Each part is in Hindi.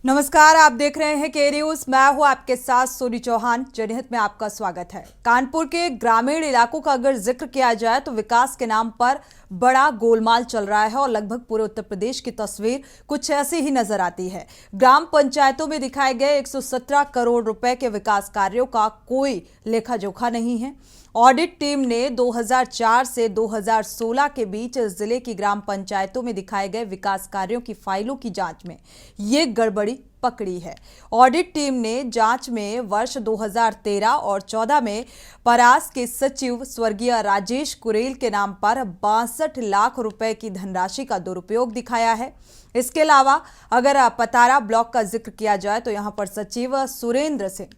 नमस्कार, आप देख रहे हैं के न्यूज। मैं हूं आपके साथ सोनी चौहान। जनहित में आपका स्वागत है। कानपुर के ग्रामीण इलाकों का अगर जिक्र किया जाए तो विकास के नाम पर बड़ा गोलमाल चल रहा है और लगभग पूरे उत्तर प्रदेश की तस्वीर कुछ ऐसी ही नजर आती है। ग्राम पंचायतों में दिखाए गए 117 करोड़ रुपए के विकास कार्यों का कोई लेखा जोखा नहीं है। ऑडिट टीम ने 2004 से 2016 के बीच जिले की ग्राम पंचायतों में दिखाए गए विकास कार्यों की फाइलों की जांच में ये गड़बड़ी पकड़ी है। ऑडिट टीम ने जांच में वर्ष 2013 और 14 में परास के सचिव स्वर्गीय राजेश कुरेल के नाम पर 62 लाख रुपए की धनराशि का दुरुपयोग दिखाया है। इसके अलावा अगर पतारा ब्लॉक का जिक्र किया जाए तो यहां पर सचिव सुरेंद्र सिंह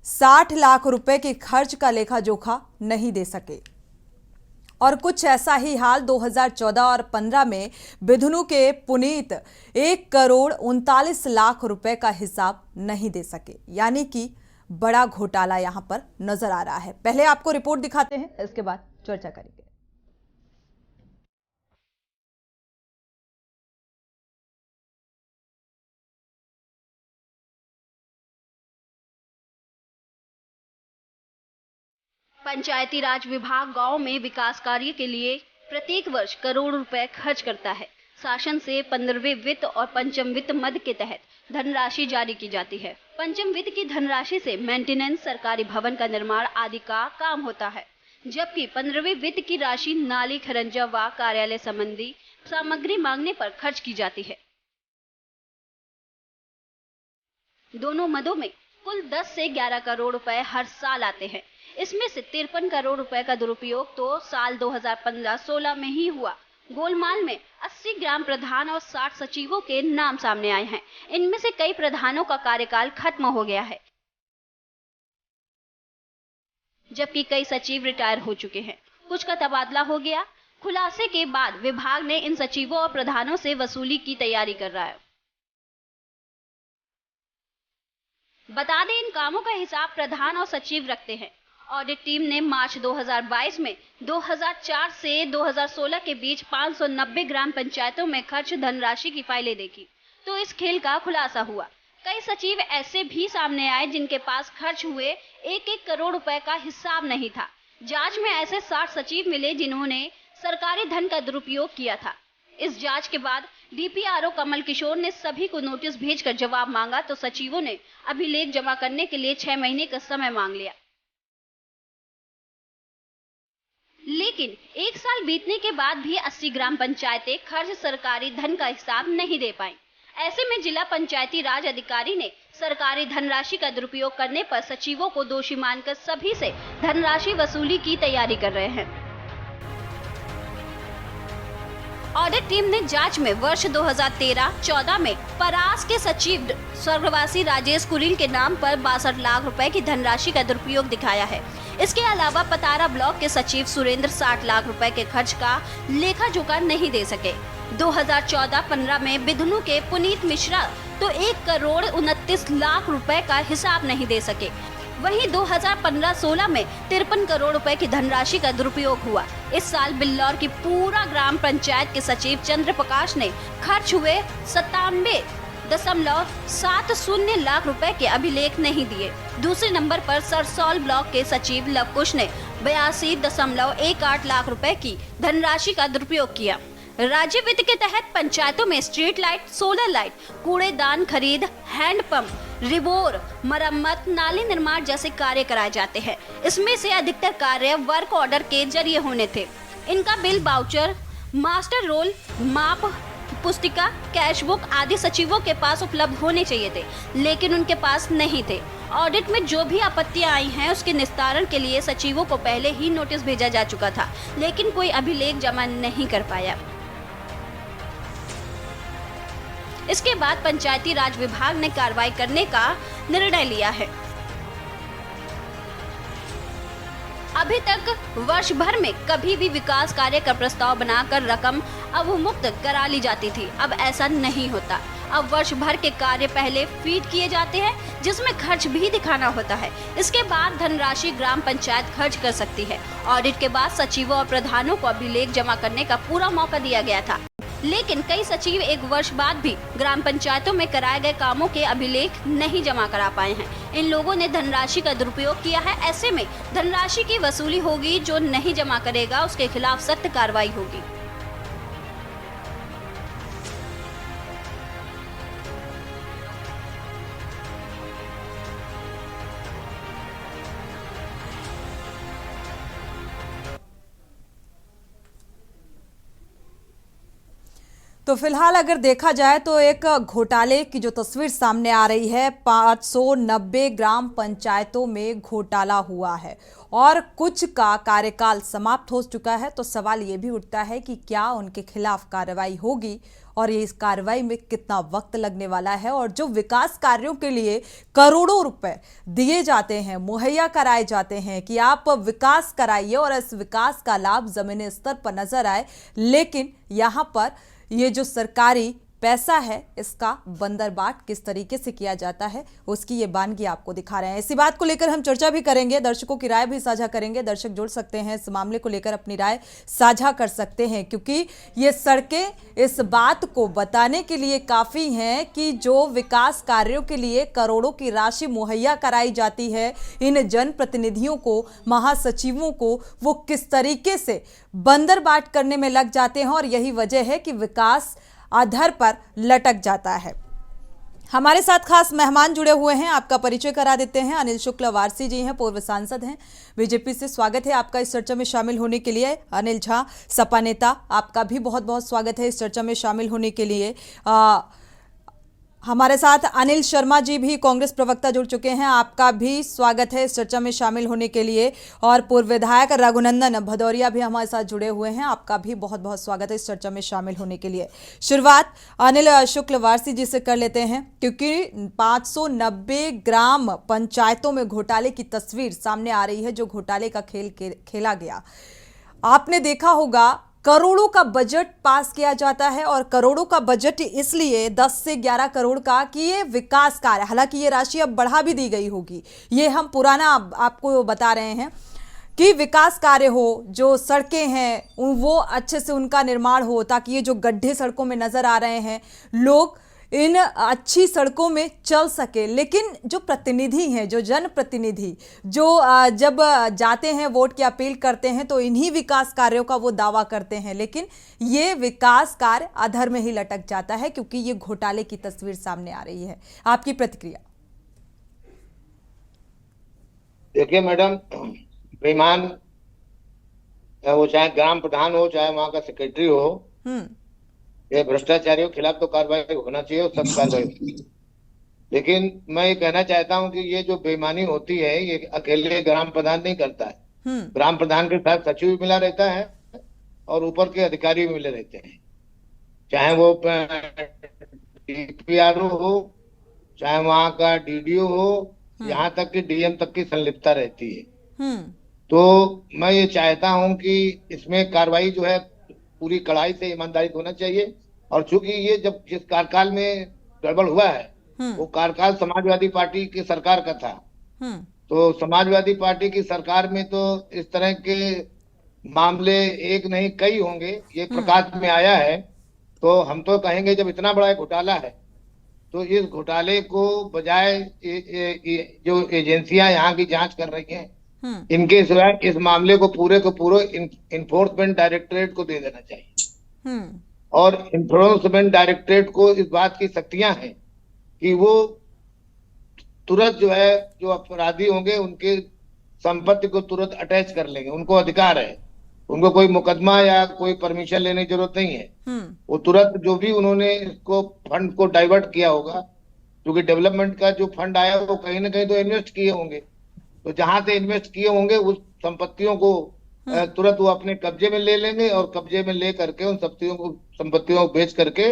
60 लाख रुपए के खर्च का लेखा जोखा नहीं दे सके। और कुछ ऐसा ही हाल 2014 और 15 में बिधुनु के पुनीत 1 करोड़ 39 लाख रुपए का हिसाब नहीं दे सके। यानी कि बड़ा घोटाला यहां पर नजर आ रहा है। पहले आपको रिपोर्ट दिखाते हैं, इसके बाद चर्चा करेंगे। पंचायती राज विभाग गांव में विकास कार्य के लिए प्रत्येक वर्ष करोड़ रुपए खर्च करता है। शासन से 15वें वित्त और पंचम वित्त मद के तहत धनराशि जारी की जाती है। पंचम वित्त की धनराशि से मेंटेनेंस, सरकारी भवन का निर्माण आदि का काम होता है, जबकि 15वें वित्त की राशि नाली, खरंजा व कार्यालय संबंधी सामग्री मांगने पर खर्च की जाती है। दोनों मदों में कुल 10 से 11 करोड़ रुपए हर साल आते हैं। इसमें से 53 करोड़ रुपए का दुरुपयोग तो साल 2015-16 में ही हुआ। गोलमाल में 80 ग्राम प्रधान और 60 सचिवों के नाम सामने आए हैं। इनमें से कई प्रधानों का कार्यकाल खत्म हो गया है, जबकि कई सचिव रिटायर हो चुके हैं। कुछ का तबादला हो गया। खुलासे के बाद विभाग ने इन सचिवों और प्रधानों से वसूली की तैयारी कर रहा है। बता दें, इन कामों का हिसाब प्रधान और सचिव रखते हैं। ऑडिट टीम ने मार्च 2022 में 2004 से 2016 के बीच 590 ग्राम पंचायतों में खर्च धनराशि की फाइलें देखी तो इस खेल का खुलासा हुआ। कई सचिव ऐसे भी सामने आए जिनके पास खर्च हुए 1-1 करोड़ रुपए का हिसाब नहीं था। जांच में ऐसे 60 सचिव मिले जिन्होंने सरकारी धन का दुरुपयोग किया था। इस जांच के बाद डीपीआरओ कमल किशोर ने सभी को नोटिस भेजकर जवाब मांगा तो सचिवों ने अभिलेख जमा करने के लिए 6 महीने का समय मांग लिया। लेकिन 1 साल बीतने के बाद भी 80 ग्राम पंचायतें खर्च सरकारी धन का हिसाब नहीं दे पाईं। ऐसे में जिला पंचायती राज अधिकारी ने सरकारी धनराशि का दुरुपयोग करने पर सचिवों को दोषी मानकर सभी से धनराशि वसूली की तैयारी कर रहे हैं। ऑडिट टीम ने जांच में वर्ष 2013-14 में परास के सचिव स्वर्गवासी राजेश कुरेल के नाम पर 62 लाख रुपए की धनराशि का दुरुपयोग दिखाया है। इसके अलावा पतारा ब्लॉक के सचिव सुरेंद्र 60 लाख रुपए के खर्च का लेखा जोखा नहीं दे सके। 2014-15 में बिधुनु के पुनीत मिश्रा तो 1 करोड़ 29 लाख रुपए का हिसाब नहीं दे सके। वहीं 2015-16 में 53 करोड़ रुपए की धनराशि का दुरुपयोग हुआ। इस साल बिल्लौर की पूरा ग्राम पंचायत के सचिव चंद्र प्रकाश ने खर्च हुए 97.70 लाख रुपए के अभिलेख नहीं दिए। दूसरे नंबर पर सरसौल ब्लॉक के सचिव लवकुश ने 82.18 लाख रुपए की धनराशि का दुरुपयोग किया। राज्य वित्त के तहत पंचायतों में स्ट्रीट लाइट, सोलर लाइट, कूड़ेदान खरीद, हैंडपंप, रिबोर, मरम्मत, नाली निर्माण जैसे कार्य कराए जाते हैं। इसमें से अधिकतर कार्य वर्क ऑर्डर के जरिए होने थे। इनका बिल, बाउचर, मास्टर रोल, माप पुस्तिका, कैश बुक आदि सचिवों के पास उपलब्ध होने चाहिए थे, लेकिन उनके पास नहीं थे। ऑडिट में जो भी आपत्तियां आई हैं उसके निस्तारण के लिए सचिवों को पहले ही नोटिस भेजा जा चुका था, लेकिन कोई अभिलेख जमा नहीं कर पाया। इसके बाद पंचायती राज विभाग ने कार्रवाई करने का निर्णय लिया है। अभी तक वर्ष भर में कभी भी विकास कार्य का प्रस्ताव बनाकर रकम अवमुक्त करा ली जाती थी। अब ऐसा नहीं होता। अब वर्ष भर के कार्य पहले फीड किए जाते हैं, जिसमें खर्च भी दिखाना होता है। इसके बाद धनराशि ग्राम पंचायत खर्च कर सकती है। ऑडिट के बाद सचिवों और प्रधानों को अभिलेख जमा करने का पूरा मौका दिया गया था। लेकिन कई सचिव 1 वर्ष बाद भी ग्राम पंचायतों में कराए गए कामों के अभिलेख नहीं जमा करा पाए हैं। इन लोगों ने धनराशि का दुरुपयोग किया है। ऐसे में धनराशि की वसूली होगी, जो नहीं जमा करेगा उसके खिलाफ सख्त कार्रवाई होगी। तो फिलहाल अगर देखा जाए तो एक घोटाले की जो तस्वीर सामने आ रही है, 590 ग्राम पंचायतों में घोटाला हुआ है और कुछ का कार्यकाल समाप्त हो चुका है। तो सवाल ये भी उठता है कि क्या उनके खिलाफ कार्रवाई होगी और ये इस कार्रवाई में कितना वक्त लगने वाला है। और जो विकास कार्यों के लिए करोड़ों रुपए दिए जाते हैं, मुहैया कराए जाते हैं कि आप विकास कराइए और इस विकास का लाभ जमीनी स्तर पर नजर आए, लेकिन यहां पर ये जो सरकारी पैसा है इसका बंदरबाट किस तरीके से किया जाता है, उसकी ये बानगी आपको दिखा रहे हैं। इसी बात को लेकर हम चर्चा भी करेंगे, दर्शकों की राय भी साझा करेंगे। दर्शक जुड़ सकते हैं, इस मामले को लेकर अपनी राय साझा कर सकते हैं, क्योंकि ये सड़कें इस बात को बताने के लिए काफ़ी हैं कि जो विकास कार्यों के लिए करोड़ों की राशि मुहैया कराई जाती है इन जनप्रतिनिधियों को, महासचिवों को, वो किस तरीके से बंदरबाट करने में लग जाते हैं और यही वजह है कि विकास आधार पर लटक जाता है। हमारे साथ खास मेहमान जुड़े हुए हैं, आपका परिचय करा देते हैं। अनिल शुक्ल वारसी जी हैं, पूर्व सांसद हैं बीजेपी से। स्वागत है आपका इस चर्चा में शामिल होने के लिए। अनिल झा, सपा नेता, आपका भी बहुत बहुत स्वागत है इस चर्चा में शामिल होने के लिए। हमारे साथ अनिल शर्मा जी भी कांग्रेस प्रवक्ता जुड़ चुके हैं, आपका भी स्वागत है इस चर्चा में शामिल होने के लिए। और पूर्व विधायक रघुनंदन भदौरिया भी हमारे साथ जुड़े हुए हैं, आपका भी बहुत बहुत स्वागत है इस चर्चा में शामिल होने के लिए। शुरुआत अनिल शुक्ल वारसी जी से कर लेते हैं, क्योंकि 590 ग्राम पंचायतों में घोटाले की तस्वीर सामने आ रही है, जो घोटाले का खेल खेला गया। आपने देखा होगा करोड़ों का बजट पास किया जाता है, और करोड़ों का बजट इसलिए 10 से 11 करोड़ का कि ये विकास कार्य, हालांकि ये राशि अब बढ़ा भी दी गई होगी, ये हम पुराना आपको बता रहे हैं कि विकास कार्य हो, जो सड़कें हैं वो अच्छे से उनका निर्माण हो, ताकि ये जो गड्ढे सड़कों में नजर आ रहे हैं लोग इन अच्छी सड़कों में चल सके। लेकिन जो प्रतिनिधि हैं, जो जनप्रतिनिधि, जो जब जाते हैं वोट की अपील करते हैं तो इन्हीं विकास कार्यों का वो दावा करते हैं, लेकिन ये विकास कार्य अधर में ही लटक जाता है, क्योंकि ये घोटाले की तस्वीर सामने आ रही है। आपकी प्रतिक्रिया? देखिए मैडम, बेईमान वो चाहे ग्राम प्रधान हो, चाहे वहां का सेक्रेटरी हो, ये भ्रष्टाचारियों के खिलाफ तो कार्रवाई होना चाहिए और सख्त कार्रवाई। लेकिन मैं ये कहना चाहता हूं कि ये जो बेईमानी होती है ये अकेले ग्राम प्रधान नहीं करता है। ग्राम प्रधान के साथ सचिव भी मिला रहता है और ऊपर के अधिकारी भी मिले रहते हैं, चाहे वो डीपीआरओ हो, चाहे वहां का डीडीओ हो, यहाँ तक कि डीएम तक की संलिप्तता रहती है। तो मैं ये चाहता हूं कि इसमें कार्रवाई जो है पूरी कड़ाई से, ईमानदारी होना चाहिए। और चूंकि ये जब जिस कार्यकाल में गड़बड़ हुआ है वो कार्यकाल समाजवादी पार्टी की सरकार का था, तो समाजवादी पार्टी की सरकार में तो इस तरह के मामले एक नहीं कई होंगे, ये प्रकाश में आया है। तो हम तो कहेंगे जब इतना बड़ा घोटाला है तो इस घोटाले को बजाय जो एजेंसियां यहाँ की जांच कर रही हैं, इनके सिवाय इस मामले को पूरे इन्फोर्समेंट डायरेक्टरेट को दे देना चाहिए। और इन्फोर्समेंट डायरेक्टरेट को इस बात की शक्तियां हैं कि वो तुरंत जो है, जो अपराधी होंगे उनके संपत्ति को तुरंत अटैच कर लेंगे। उनको अधिकार है, उनको कोई मुकदमा या कोई परमिशन लेने की जरूरत नहीं है। वो तुरंत जो भी उन्होंने इसको फंड को डाइवर्ट किया होगा, क्योंकि डेवलपमेंट का जो फंड आया वो कहीं ना कहीं तो इन्वेस्ट किए होंगे, तो जहां से इन्वेस्ट किए होंगे उस संपत्तियों को तुरंत वो अपने कब्जे में ले लेंगे और कब्जे में ले करके उन संपत्तियों को बेच करके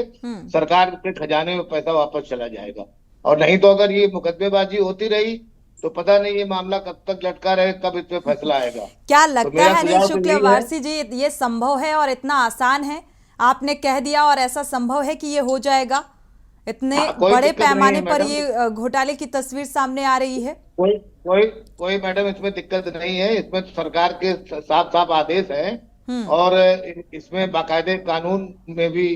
सरकार के खजाने में पैसा वापस चला जाएगा। और नहीं तो अगर ये मुकदमेबाजी होती रही तो पता नहीं ये मामला कब तक लटका रहे, कब इस पे फैसला आएगा। क्या लगता है अनिल शुक्ल वारसी जी, ये संभव है और इतना आसान है? आपने कह दिया और ऐसा संभव है कि ये हो जाएगा? इतने बड़े पैमाने पर ये घोटाले की तस्वीर सामने आ रही है। कोई मैडम इसमें दिक्कत नहीं है। इसमें तो सरकार के साफ साफ आदेश है और इसमें बाकायदे कानून में भी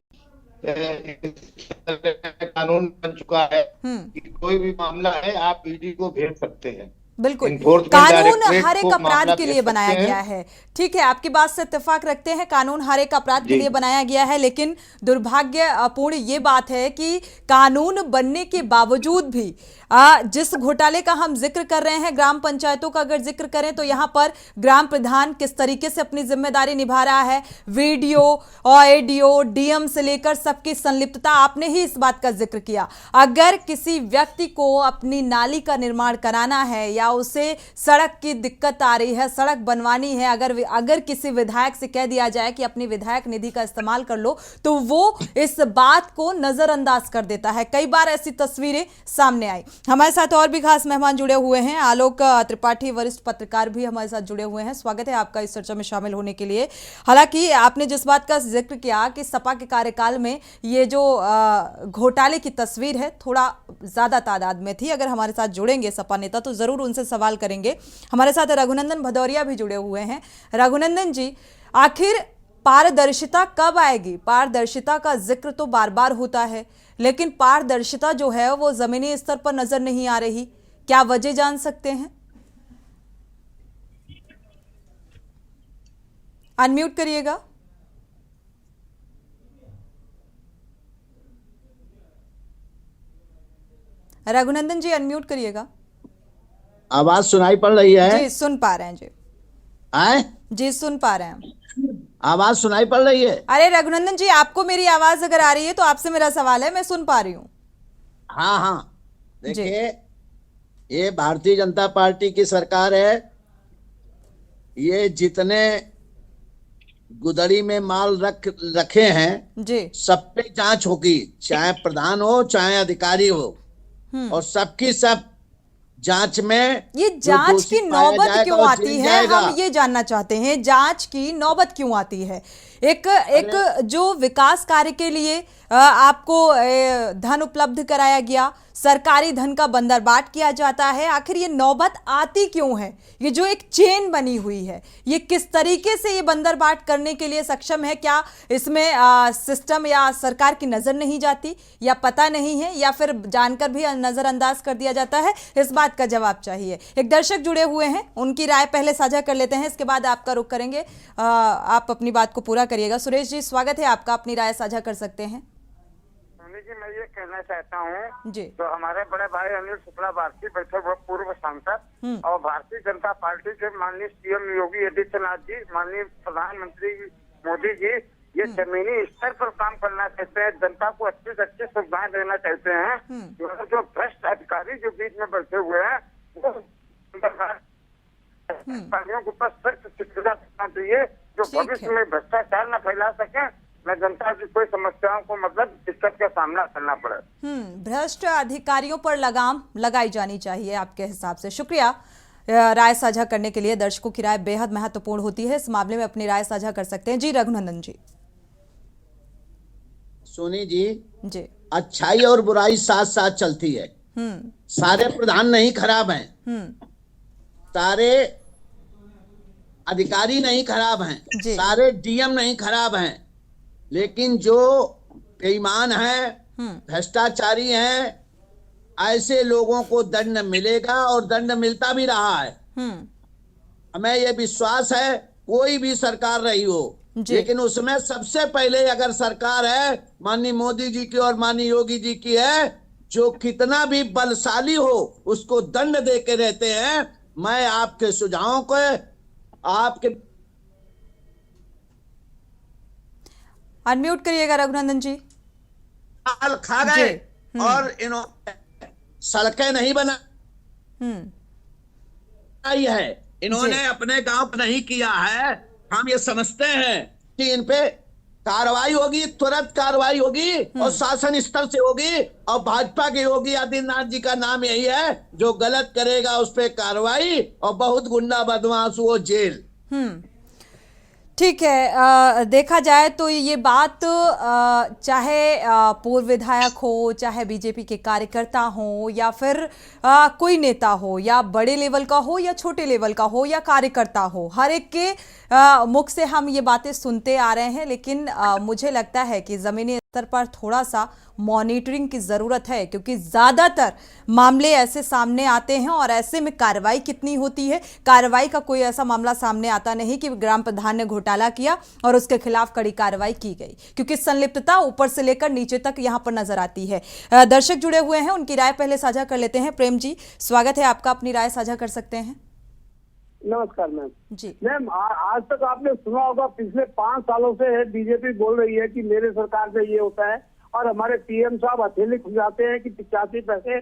इस तरह का कानून बन चुका है कि कोई भी मामला है आप ईडी को भेज सकते हैं। बिल्कुल, इन्फोर्समेंट कानून डायरेक्टरेट हर एक को अपराध मामला के भेज लिए बनाया सकते हैं। गया है। ठीक है, आपकी बात से इत्तेफाक रखते हैं, कानून हर एक अपराध के जी। लिए बनाया गया है, लेकिन दुर्भाग्यपूर्ण ये बात है कि कानून बनने के बावजूद भी जिस घोटाले का हम जिक्र कर रहे हैं, ग्राम पंचायतों का अगर जिक्र करें तो यहाँ पर ग्राम प्रधान किस तरीके से अपनी जिम्मेदारी निभा रहा है, वीडियो और एडीओ डीएम से लेकर सबकी संलिप्तता, आपने ही इस बात का जिक्र किया। अगर किसी व्यक्ति को अपनी नाली का निर्माण कराना है या उसे सड़क की दिक्कत आ रही है, सड़क बनवानी है, अगर किसी विधायक से कह दिया जाए कि अपनी विधायक निधि का इस्तेमाल कर लो, तो वो इस बात को नजरअंदाज कर देता है। कई बार ऐसी तस्वीरें सामने आई। हमारे साथ और भी खास मेहमान जुड़े हुए हैं। आलोक त्रिपाठी वरिष्ठ पत्रकार भी हमारे साथ जुड़े हुए हैं। स्वागत है आपका इस चर्चा में शामिल होने के लिए। हालांकि आपने जिस बात का जिक्र किया कि सपा के कार्यकाल में ये जो घोटाले की तस्वीर है थोड़ा ज्यादा तादाद में थी। अगर हमारे साथ जुड़ेंगे सपा नेता तो जरूर उनसे सवाल करेंगे। हमारे साथ रघुनंदन भदौरिया भी जुड़े हुए हैं। रघुनंदन जी, आखिर पारदर्शिता कब आएगी? पारदर्शिता का जिक्र तो बार बार होता है, लेकिन पारदर्शिता जो है वो जमीनी स्तर पर नजर नहीं आ रही। क्या वजह जान सकते हैं? अनम्यूट करिएगा। रघुनंदन जी अनम्यूट करिएगा। आवाज सुनाई पड़ रही है? जी सुन पा रहे हैं जी। आए? जी सुन पा रहे हैं। आवाज सुनाई पड़ रही है? अरे रघुनंदन जी, आपको मेरी आवाज अगर आ रही है तो आपसे मेरा सवाल है, मैं सुन पा रही हूँ। हाँ हाँ, देखिए ये भारतीय जनता पार्टी की सरकार है। ये जितने गुदड़ी में माल रखे हैं जी सब पे जांच होगी, चाहे प्रधान हो चाहे अधिकारी हो, और सबकी सब जांच में ये जो जांच दोषी की पाया नौबत जाएगा क्यों वो आती जेल है? जाएगा। हम ये जानना चाहते हैं, जांच की नौबत क्यों आती है? एक जो विकास कार्य के लिए आपको धन उपलब्ध कराया गया, सरकारी धन का बंदरबाट किया जाता है, आखिर ये नौबत आती क्यों है? ये जो एक चेन बनी हुई है, ये किस तरीके से ये बंदरबाट करने के लिए सक्षम है? क्या इसमें सिस्टम या सरकार की नजर नहीं जाती, या पता नहीं है, या फिर जानकर भी नजरअंदाज कर दिया जाता है? इस बात का जवाब चाहिए। एक दर्शक जुड़े हुए हैं, उनकी राय पहले साझा कर लेते हैं, इसके बाद आपका रुख करेंगे। आप अपनी बात को पूरा करिएगा। सुरेश जी स्वागत है आपका, अपनी राय साझा कर सकते हैं। जी मैं ये कहना चाहता हूँ जी तो हमारे बड़े भाई अनिल शुक्ला भारती बैठे हुए पूर्व सांसद और भारतीय जनता पार्टी के माननीय सीएम योगी आदित्यनाथ जी, माननीय प्रधानमंत्री मोदी जी, ये जमीनी स्तर पर काम करना चाहते हैं, जनता को अच्छी से अच्छी सुविधाएं देना चाहते हैं। जो भ्रष्ट अधिकारी जो बीच में बैठे हुए हैं वो अधिकारियों के ऊपर सख्त शिक्षा देना चाहिए, जो भविष्य में भ्रष्टाचार न फैला सके, न जनता की कोई समस्याओं को मतलब दिक्कत का सामना करना पड़े। भ्रष्ट अधिकारियों पर लगाम लगाई जानी चाहिए आपके हिसाब से। शुक्रिया राय साझा करने के लिए। दर्शकों की राय बेहद महत्वपूर्ण होती है, इस मामले में अपनी राय साझा कर सकते हैं। जी रघुनंदन जी। सोनी जी, जी अच्छाई और बुराई साथ साथ चलती है। सारे प्रधान नहीं खराब हैं, सारे अधिकारी नहीं खराब हैं, सारे डीएम नहीं खराब हैं, लेकिन जो बेईमान हैं, भ्रष्टाचारी हैं, ऐसे लोगों को दंड मिलेगा और दंड मिलता भी रहा है। हमें ये विश्वास है कोई भी सरकार रही हो, लेकिन उसमें सबसे पहले अगर सरकार है माननीय मोदी जी की और माननीय योगी जी की है, जो कितना भी बलशाली हो उसको दंड दे के रहते हैं। मैं आपके सुझावों को आपके अनम्यूट करिएगा रघुनंदन जी। खा गए और इन्होंने सड़कें नहीं बनाई है, इन्होंने अपने गांव पर नहीं किया है। हम ये समझते हैं कि इन पे कार्रवाई होगी, तुरंत कार्रवाई होगी और शासन स्तर से होगी, और भाजपा के योगी आदित्यनाथ जी का नाम यही है, जो गलत करेगा उस पे कार्रवाई और बहुत गुंडा बदमाश वो जेल। ठीक है, देखा जाए तो ये बात चाहे पूर्व विधायक हो, चाहे बीजेपी के कार्यकर्ता हो, या फिर कोई नेता हो, या बड़े लेवल का हो या छोटे लेवल का हो या कार्यकर्ता हो, हर एक के मुख से हम ये बातें सुनते आ रहे हैं, लेकिन मुझे लगता है कि जमीनी स्तर पर थोड़ा सा मॉनिटरिंग की जरूरत है, क्योंकि ज्यादातर मामले ऐसे सामने आते हैं और ऐसे में कार्रवाई कितनी होती है। कार्रवाई का कोई ऐसा मामला सामने आता नहीं कि ग्राम प्रधान ने घोटाला किया और उसके खिलाफ कड़ी कार्रवाई की गई, क्योंकि संलिप्तता ऊपर से लेकर नीचे तक यहां पर नजर आती है। दर्शक जुड़े हुए हैं, उनकी राय पहले साझा कर लेते हैं। प्रेम जी, स्वागत है आपका, अपनी राय साझा कर सकते हैं। नमस्कार मैम जी मैम, आज तक आपने सुना होगा, पिछले 5 सालों से बीजेपी बोल रही है कि मेरे सरकार से ये होता है, और हमारे पीएम साहब हथेली खुजाते हैं कि 85 पैसे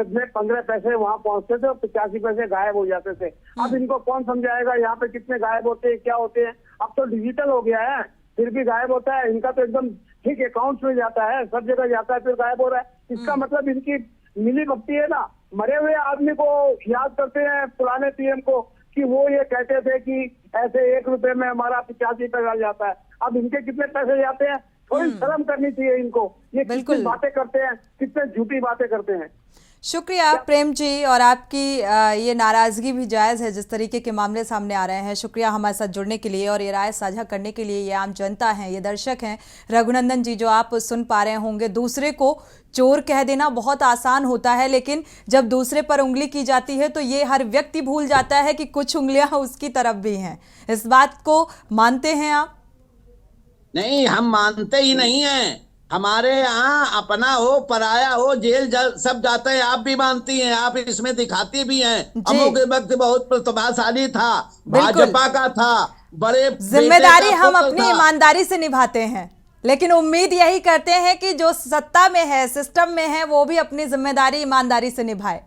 में 15 पैसे वहाँ पहुँचते थे और 85 पैसे गायब हो जाते थे। अब इनको कौन समझाएगा यहाँ पे कितने गायब होते हैं, क्या होते हैं। अब तो डिजिटल हो गया है, फिर भी गायब होता है। इनका तो एकदम ठीक अकाउंट में जाता है, सब जगह जाता है, फिर गायब हो रहा है। इसका मतलब इनकी मिली भगती है ना। मरे हुए आदमी को याद करते हैं, पुराने पीएम को, कि वो ये कहते थे कि ऐसे 1 रुपए में हमारा 85 पैसा जाता है। अब इनके कितने पैसे जाते हैं, थोड़ी शर्म करनी चाहिए इनको। ये कितनी बातें करते हैं, कितने झूठी बातें करते हैं। शुक्रिया प्रेम जी, और आपकी ये नाराजगी भी जायज़ है जिस तरीके के मामले सामने आ रहे हैं। शुक्रिया हमारे साथ जुड़ने के लिए और ये राय साझा करने के लिए। ये आम जनता है, ये दर्शक हैं। रघुनंदन जी, जो आप सुन पा रहे होंगे, दूसरे को चोर कह देना बहुत आसान होता है, लेकिन जब दूसरे पर उंगली की जाती है तो ये हर व्यक्ति भूल जाता है कि कुछ उंगलियां उसकी तरफ भी हैं। इस बात को मानते हैं आप? नहीं, हम मानते ही नहीं हैं। हमारे यहाँ अपना हो पराया हो, जेल सब जाते हैं। आप भी मानती हैं, आप इसमें दिखाती भी हैं। अमुक वक्त बहुत प्रतिभाशाली था, भाजपा का था, बड़े जिम्मेदारी हम अपनी ईमानदारी से निभाते हैं, लेकिन उम्मीद यही करते हैं कि जो सत्ता में है, सिस्टम में है, वो भी अपनी जिम्मेदारी ईमानदारी से निभाए।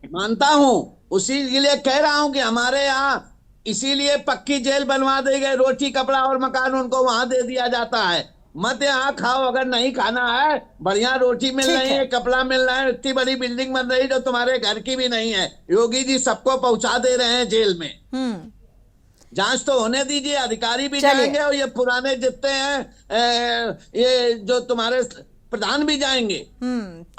मानता हूँ, उसी के लिए कह रहा हूँ कि हमारे यहाँ इसीलिए पक्की जेल बनवा दी गई। रोटी कपड़ा और मकान उनको वहां दे दिया जाता है। मत यहाँ खाओ, अगर नहीं खाना है। बढ़िया रोटी मिल रही है, कपड़ा मिल रहा है, इतनी बड़ी बिल्डिंग बन रही है जो तुम्हारे घर की भी नहीं है। योगी जी सबको पहुंचा दे रहे हैं जेल में। जांच तो होने दीजिए, अधिकारी भी जाएंगे और ये पुराने जितने हैं ये जो तुम्हारे प्रधान भी जाएंगे।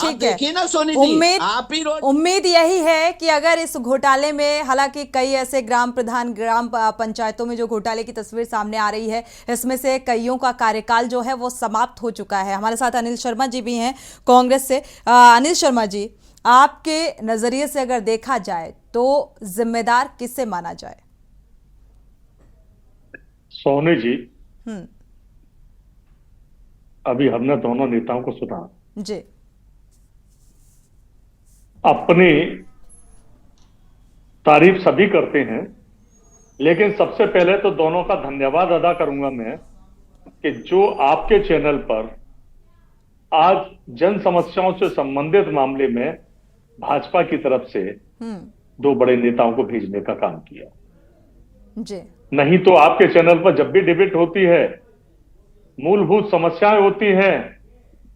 ठीक है ना सोनी जी, उम्मीद यही है कि अगर इस घोटाले में, हालांकि कई ऐसे ग्राम प्रधान, ग्राम पंचायतों में जो घोटाले की तस्वीर सामने आ रही है, इसमें से कईयों का कार्यकाल जो है वो समाप्त हो चुका है। हमारे साथ अनिल शर्मा जी भी हैं कांग्रेस से। अनिल शर्मा जी, आपके नजरिए से अगर देखा जाए तो जिम्मेदार किसे माना जाए? सोनी जी, अभी हमने दोनों नेताओं को सुना जी। अपनी तारीफ सभी करते हैं, लेकिन सबसे पहले तो दोनों का धन्यवाद अदा करूंगा मैं कि जो आपके चैनल पर आज जन समस्याओं से संबंधित मामले में भाजपा की तरफ से 2 बड़े नेताओं को भेजने का काम किया जी। नहीं तो आपके चैनल पर जब भी डिबेट होती है, मूलभूत समस्याएं होती हैं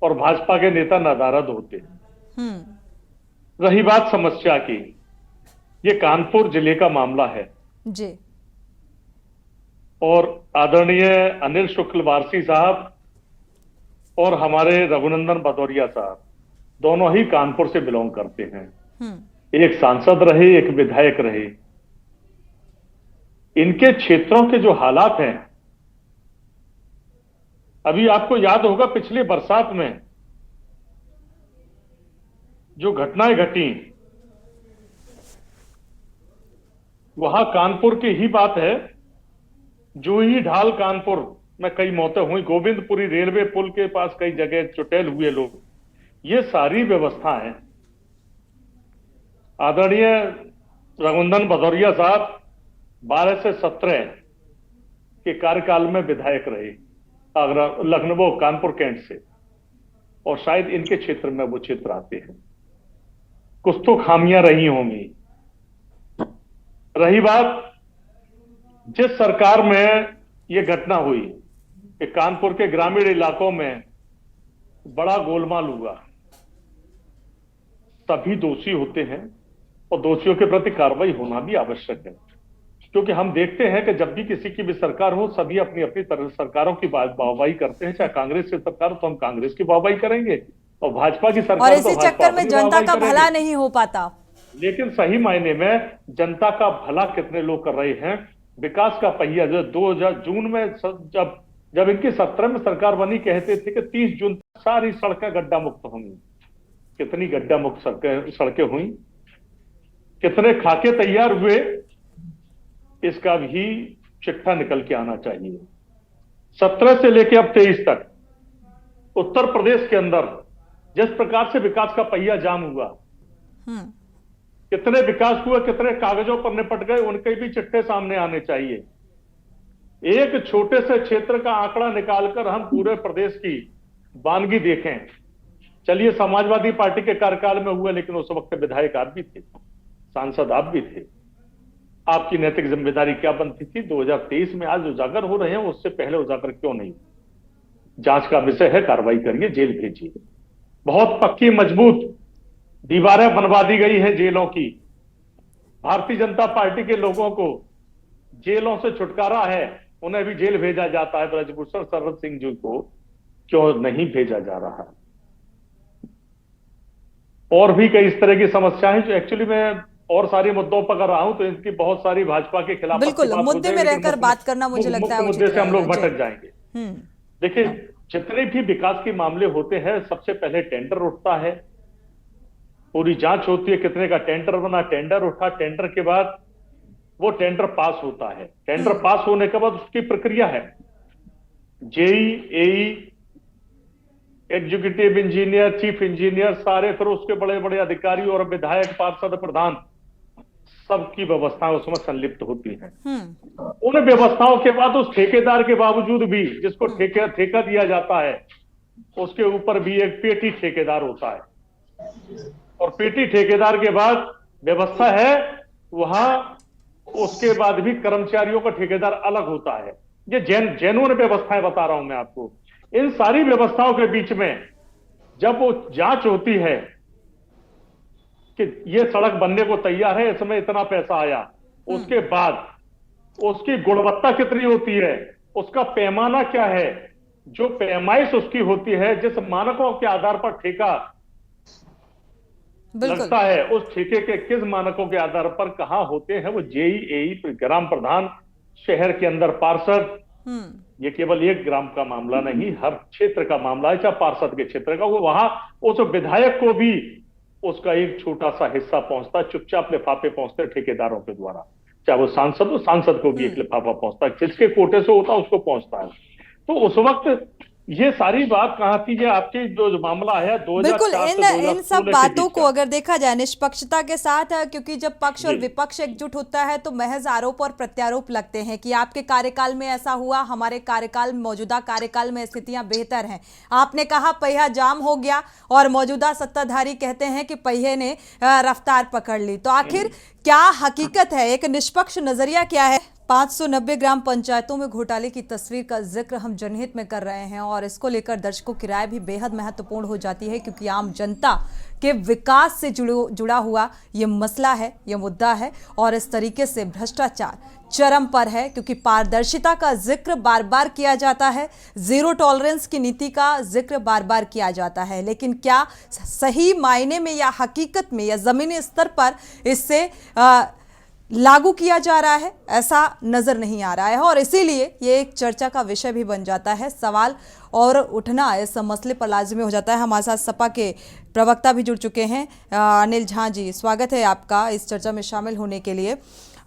और भाजपा के नेता नदारद होते हैं। रही बात समस्या की, ये कानपुर जिले का मामला है जी। और आदरणीय अनिल शुक्ल वारसी साहब और हमारे रघुनंदन भदौरिया साहब दोनों ही कानपुर से बिलोंग करते हैं। एक सांसद रहे, एक विधायक रहे। इनके क्षेत्रों के जो हालात हैं, अभी आपको याद होगा पिछली बरसात में जो घटनाएं घटी, वहां कानपुर की ही बात है। जूही ढाल कानपुर में कई मौतें हुई, गोविंदपुरी रेलवे पुल के पास कई जगह चुटेल हुए लोग। ये सारी व्यवस्था है। आदरणीय रघुनंदन भदौरिया साहब 12 से 17 के कार्यकाल में विधायक रहे लखनऊ कानपुर कैंट से, और शायद इनके क्षेत्र में वो क्षेत्र आते हैं। कुछ तो खामियां रही होंगी। रही बात जिस सरकार में ये घटना हुई कि कानपुर के ग्रामीण इलाकों में बड़ा गोलमाल हुआ, सभी दोषी होते हैं और दोषियों के प्रति कार्रवाई होना भी आवश्यक है, क्योंकि हम देखते हैं कि जब भी किसी की भी सरकार हो, सभी अपनी अपनी तरह सरकारों की वाहवाही करते हैं। चाहे कांग्रेस की सरकार हो तो हम कांग्रेस की वाहवाही करेंगे और भाजपा की सरकार, और इसी चक्कर में जनता का भला नहीं हो पाता। लेकिन सही मायने में जनता का भला कितने लोग कर रहे हैं? विकास का पहिया जो 2000 जून में जब जब इनकी 17 में सरकार बनी कहते थे कि 30 जून तक सारी सड़कें गड्ढा मुक्त होंगी। कितनी गड्ढा मुक्त सड़कें हुई, कितने खाके तैयार हुए, इसका भी चिट्ठा निकल के आना चाहिए। 17 से लेकर अब 23 तक उत्तर प्रदेश के अंदर जिस प्रकार से विकास का पहिया जाम हुआ, कितने विकास हुए, कितने कागजों पर निपट गए, उनके भी चिट्ठे सामने आने चाहिए। एक छोटे से क्षेत्र का आंकड़ा निकालकर हम पूरे प्रदेश की वानगी देखें। चलिए समाजवादी पार्टी के कार्यकाल में हुआ, लेकिन उस वक्त विधायक आप भी थे, सांसद आप भी थे, आपकी नैतिक जिम्मेदारी क्या बनती थी? 2023 में आज उजागर हो रहे हैं, उससे पहले उजागर क्यों नहीं? जांच का विषय है, कार्रवाई करिए, जेल भेजिए। बहुत पक्की मजबूत दीवारें बनवा दी गई है जेलों की। भारतीय जनता पार्टी के लोगों को जेलों से छुटकारा है, उन्हें भी जेल भेजा जाता है। ब्रजभूषण शरद सिंह जी को क्यों नहीं भेजा जा रहा? और भी कई इस तरह की समस्याएं जो एक्चुअली मैं और सारे मुद्दों पर कर रहा हूं, तो इनकी बहुत सारी भाजपा के खिलाफ बिल्कुल मुद्दे में रहकर बात करना मुझे लगता है मुद्दे से हम लोग भटक जाएंगे। देखिए, जितने भी विकास के मामले होते हैं, सबसे पहले टेंडर उठता है, पूरी जांच होती है, कितने का टेंडर बना, टेंडर उठा, टेंडर के बाद वो टेंडर पास होता है। टेंडर पास होने के बाद उसकी प्रक्रिया है, जेई, एई, एग्जीक्यूटिव इंजीनियर, चीफ इंजीनियर, सारे, फिर उसके बड़े बड़े अधिकारी और विधायक, पार्षद, प्रधान, सबकी व्यवस्थाएं उसमें संलिप्त होती हैं। उन व्यवस्थाओं के बाद उस ठेकेदार के बावजूद भी, जिसको ठेका दिया जाता है, उसके ऊपर भी एक पेटी ठेकेदार होता है, और पेटी ठेकेदार के बाद व्यवस्था है वहां, उसके बाद भी कर्मचारियों का ठेकेदार अलग होता है। ये जेन्युइन व्यवस्थाएं बता रहा हूं मैं आपको। इन सारी व्यवस्थाओं के बीच में जब वो जांच होती है कि ये सड़क बनने को तैयार है, इसमें इतना पैसा आया, उसके बाद उसकी गुणवत्ता कितनी होती है, उसका पैमाना क्या है, जो पैमाइश उसकी होती है, जिस मानकों के आधार पर ठेका लगता है, उस ठेके के किस मानकों के आधार पर कहां होते हैं, वो जेई, एई, ग्राम प्रधान, शहर के अंदर पार्षद। ये केवल एक ग्राम का मामला नहीं, हर क्षेत्र का मामला है, चाहे पार्षद के क्षेत्र का, वो वहां उस विधायक को भी उसका एक छोटा सा हिस्सा पहुंचता है, चुपचाप लिफाफे पहुंचते हैं ठेकेदारों के द्वारा। चाहे वो सांसद हो, सांसद को भी एक लिफाफा पहुंचता है, जिसके कोटे से होता है उसको पहुंचता है। तो उस वक्त ये सारी बात कहाँ थी? ये आपके जो मामला है 2004 बिल्कुल इन सब बातों को अगर देखा जाए निष्पक्षता के साथ, क्योंकि जब पक्ष और विपक्ष एकजुट होता है तो महज आरोप और प्रत्यारोप लगते हैं कि आपके कार्यकाल में ऐसा हुआ, हमारे कार्यकाल, मौजूदा कार्यकाल में स्थितियां बेहतर हैं। आपने कहा पहिया जाम हो गया और मौजूदा सत्ताधारी कहते हैं कि पहिए ने रफ्तार पकड़ ली। तो आखिर क्या हकीकत है? एक निष्पक्ष नजरिया क्या है? 590 ग्राम पंचायतों में घोटाले की तस्वीर का जिक्र हम जनहित में कर रहे हैं, और इसको लेकर दर्शकों की राय भी बेहद महत्वपूर्ण हो जाती है, क्योंकि आम जनता के विकास से जुड़ा हुआ ये मसला है, ये मुद्दा है, और इस तरीके से भ्रष्टाचार चरम पर है, क्योंकि पारदर्शिता का जिक्र बार बार किया जाता है, जीरो टॉलरेंस की नीति का जिक्र बार बार किया जाता है, लेकिन क्या सही मायने में या हकीकत में या जमीनी स्तर पर इससे लागू किया जा रहा है, ऐसा नजर नहीं आ रहा है। और इसीलिए ये एक चर्चा का विषय भी बन जाता है, सवाल और उठना इस मसले पर लाजिमी हो जाता है। हमारे साथ सपा के प्रवक्ता भी जुड़ चुके हैं, अनिल झा जी, स्वागत है आपका इस चर्चा में शामिल होने के लिए।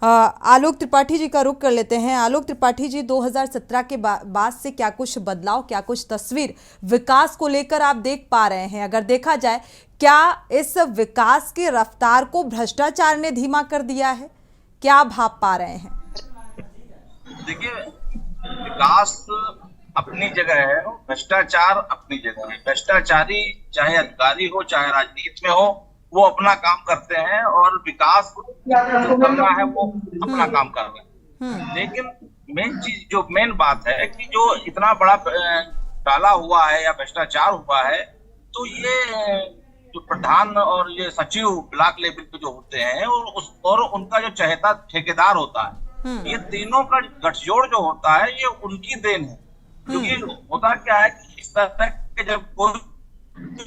आलोक त्रिपाठी जी का रुख कर लेते हैं। आलोक त्रिपाठी जी, 2017 के बाद से क्या कुछ बदलाव, क्या कुछ तस्वीर विकास को लेकर आप देख पा रहे हैं? अगर देखा जाए, क्या इस विकास की रफ्तार को भ्रष्टाचार ने धीमा कर दिया है? क्या भाप पा रहे हैं? देखिए, विकास अपनी जगह है, भ्रष्टाचार अपनी जगह है। भ्रष्टाचारी चाहे अधिकारी हो, चाहे राजनीति में हो, वो अपना काम करते हैं, और विकास जो करना है वो अपना काम कर रहे हैं। लेकिन मेन बात है कि जो इतना बड़ा डाला हुआ है या भ्रष्टाचार हुआ है, तो ये जो प्रधान और ये सचिव ब्लॉक लेवल पे जो होते हैं, और उनका जो चहेता ठेकेदार होता है, ये तीनों का गठजोड़ जो होता है, ये उनकी देन है। क्योंकि होता क्या है कि इस तरह के जब कोई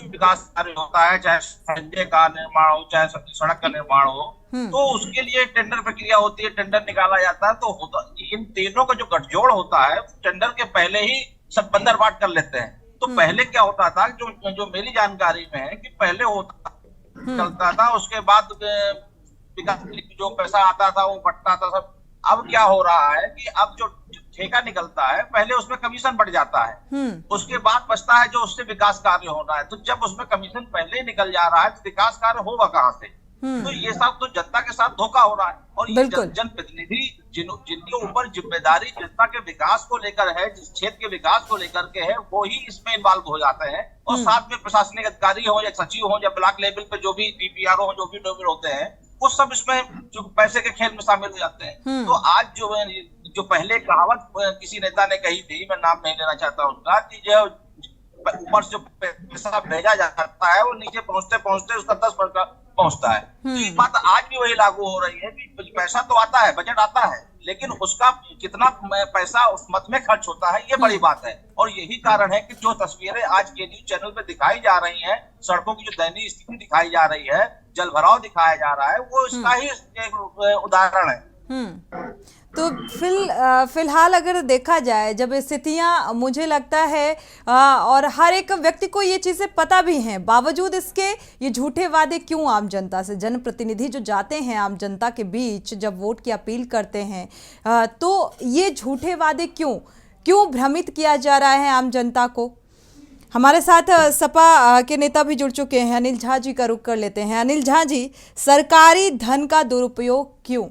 विकास कार्य होता है, चाहे संजय का निर्माण हो, चाहे सड़क का निर्माण हो, तो उसके लिए टेंडर प्रक्रिया होती है, टेंडर निकाला जाता है। तो होता इन तीनों का जो गठजोड़ होता है टेंडर के पहले ही सब बंदर बाट कर लेते हैं। तो पहले क्या होता था, जो मेरी जानकारी में है कि पहले होता चलता था, उसके बाद विकास जो पैसा आता था वो बंटता था सब। अब क्या हो रहा है कि अब जो ठेका निकलता है पहले उसमें कमीशन बढ़ जाता है, उसके बाद बचता है जो उससे विकास कार्य होना है। तो जब उसमें कमीशन पहले ही निकल जा रहा है तो विकास कार्य होगा कहाँ से? तो ये सब तो जनता के साथ धोखा हो रहा है। और ये जनप्रतिनिधि जिनके ऊपर जिम्मेदारी जनता के विकास को लेकर है, जिस क्षेत्र के विकास को लेकर के है, वो ही इसमें इन्वॉल्व हो जाते हैं। और साथ में प्रशासनिक अधिकारी हो या सचिव हो या ब्लॉक लेवल पे जो भी DPRO हो, जो भी डोमिन होते हैं, वो सब इसमें जो पैसे के खेल में शामिल हो जाते हैं। तो आज जो पहले कहावत किसी नेता ने कही थी, मैं नाम नहीं लेना चाहता उसका, कि जो ऊपर से जो पैसा भेजा जाता है वो नीचे पहुंचते पहुंचते उसका 10% पहुंचता है। तो ये बात आज भी वही लागू हो रही है कि पैसा तो आता है, बजट आता है, लेकिन उसका कितना पैसा उस मत में खर्च होता है, ये बड़ी बात है। और यही कारण है कि जो तस्वीरें आज के न्यूज चैनल पे दिखाई जा रही हैं, सड़कों की जो दयनीय स्थिति दिखाई जा रही है, जलभराव दिखाया जा रहा है, वो इसका ही एक उदाहरण है। तो फिलहाल अगर देखा जाए, जब स्थितियां मुझे लगता है और हर एक व्यक्ति को ये चीज़ें पता भी हैं, बावजूद इसके ये झूठे वादे क्यों आम जनता से? जनप्रतिनिधि जो जाते हैं आम जनता के बीच जब वोट की अपील करते हैं, तो ये झूठे वादे क्यों भ्रमित किया जा रहा है आम जनता को? हमारे साथ सपा के नेता भी जुड़ चुके हैं, अनिल झा जी का रुख कर लेते हैं। अनिल झा जी, सरकारी धन का दुरुपयोग क्यों?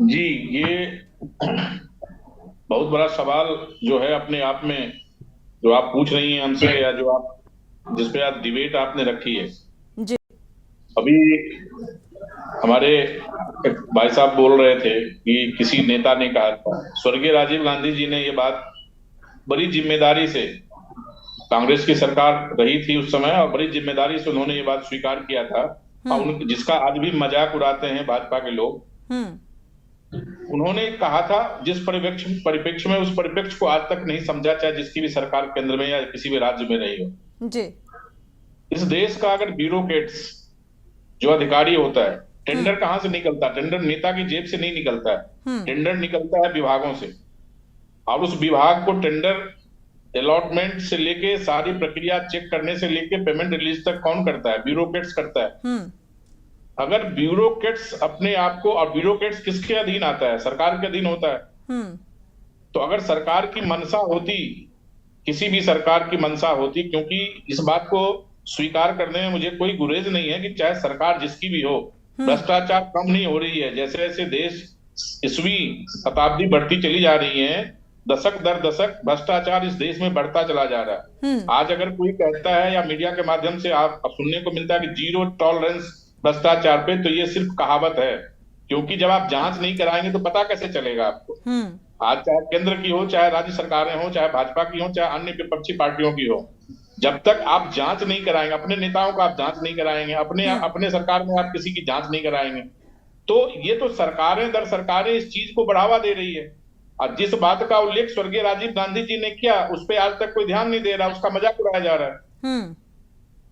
जी, ये बहुत बड़ा सवाल जो है अपने आप में, जो आप पूछ रही हैं हमसे, या जो आप जिस पे आप डिबेट आपने रखी है जी। अभी हमारे भाई साहब बोल रहे थे कि किसी नेता ने कहा था, स्वर्गीय राजीव गांधी जी ने ये बात बड़ी जिम्मेदारी से, कांग्रेस की सरकार रही थी उस समय, और बड़ी जिम्मेदारी से उन्होंने ये बात स्वीकार किया था, और जिसका आज भी मजाक उड़ाते हैं भाजपा के लोग। उन्होंने कहा था, जिस परिप्रेक्ष्य में, उस परिप्रेक्ष्य को आज तक नहीं समझा, चाहे जिसकी भी सरकार केंद्र में या किसी भी राज्य में रही हो जी। इस देश का अगर ब्यूरोक्रेट्स जो अधिकारी होता है, टेंडर कहां से निकलता है? टेंडर नेता की जेब से नहीं निकलता है, टेंडर निकलता है विभागों से, और उस विभाग को टेंडर अलॉटमेंट से लेके सारी प्रक्रिया चेक करने से लेके पेमेंट रिलीज तक कौन करता है? ब्यूरोक्रेट्स करता है। अगर ब्यूरोक्रेट्स अपने आप को, और ब्यूरोक्रेट्स किसके अधीन आता है? सरकार के अधीन होता है। तो अगर सरकार की मंशा होती, किसी भी सरकार की मंशा होती, क्योंकि इस बात को स्वीकार करने में मुझे कोई गुरेज नहीं है कि चाहे सरकार जिसकी भी हो, भ्रष्टाचार कम नहीं हो रही है। जैसे जैसे देश 20वीं शताब्दी बढ़ती चली जा रही है, दशक दर दशक भ्रष्टाचार इस देश में बढ़ता चला जा रहा है। आज अगर कोई कहता है, या मीडिया के माध्यम से आप सुनने को मिलता है कि जीरो टॉलरेंस भ्रष्टाचार पे, तो ये सिर्फ कहावत है, क्योंकि जब आप जांच नहीं कराएंगे तो पता कैसे चलेगा आपको? आज चाहे केंद्र की हो, चाहे राज्य सरकारें हो, चाहे भाजपा की हो, चाहे अन्य विपक्षी पार्टियों की हो, जब तक आप जांच नहीं कराएंगे, अपने नेताओं का आप जांच नहीं कराएंगे, अपने सरकार में आप किसी की जांच नहीं कराएंगे, तो ये तो सरकारें दर सरकारें इस चीज को बढ़ावा दे रही है। और जिस बात का उल्लेख स्वर्गीय राजीव गांधी जी ने किया, उस पर आज तक कोई ध्यान नहीं दे रहा, उसका मजाक उड़ाया जा रहा है।